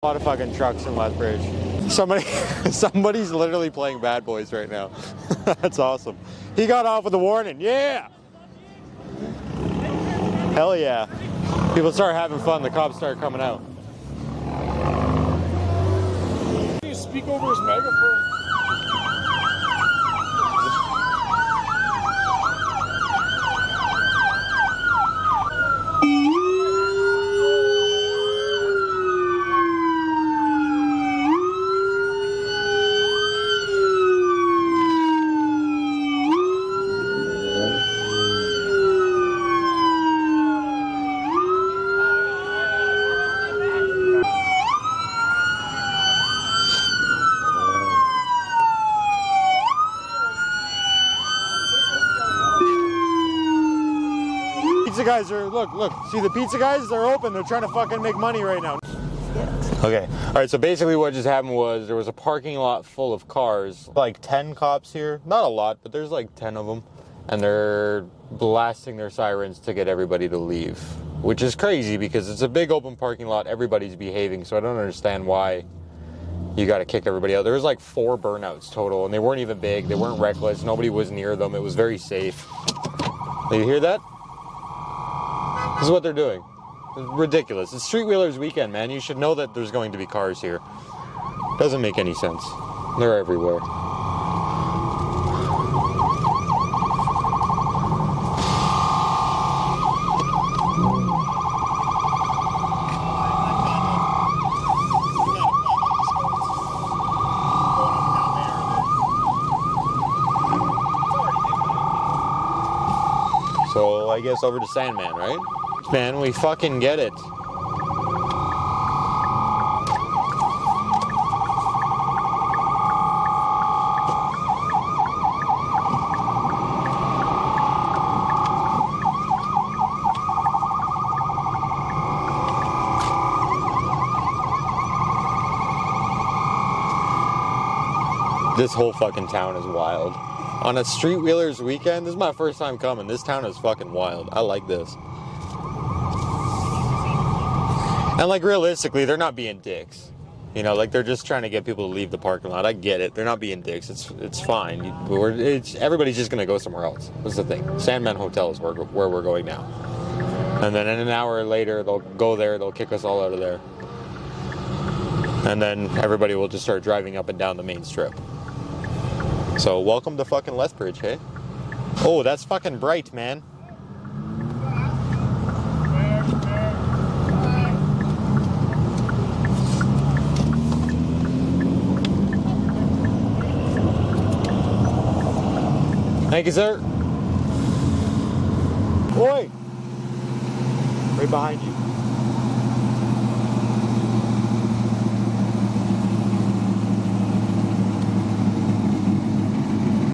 A lot of fucking trucks in Lethbridge. Somebody's literally playing Bad Boys right now. That's awesome. He got off with a warning. Yeah! Hell yeah. People start having fun, the cops start coming out. You speak over his megaphone. Pizza guys are, look, see the pizza guys? They're open, they're trying to fucking make money right now. Okay, alright, so basically what just happened was there was a parking lot full of cars. Like 10 cops here, not a lot, but there's like 10 of them. And they're blasting their sirens to get everybody to leave. Which is crazy because it's a big open parking lot, everybody's behaving, so I don't understand why you gotta kick everybody out. There was like 4 burnouts total, and they weren't even big, they weren't reckless, nobody was near them, it was very safe. You hear that? This is what they're doing. It's ridiculous. It's Street Wheelers weekend, man. You should know that there's going to be cars here. Doesn't make any sense. They're everywhere. So I guess over to Sandman, right? Man, we fucking get it. This whole fucking town is wild. On a Street Wheelers weekend, this is my first time coming. This town is fucking wild. I like this. And like realistically, they're not being dicks. You know, like they're just trying to get people to leave the parking lot. I get it. They're not being dicks. It's fine. Everybody's just gonna go somewhere else. That's the thing. Sandman Hotel is where we're going now. And then in an hour later, they'll go there. They'll kick us all out of there. And then everybody will just start driving up and down the main strip. So welcome to fucking Lethbridge, hey? Oh, that's fucking bright, man. Thank you, sir. Oi! Right behind you.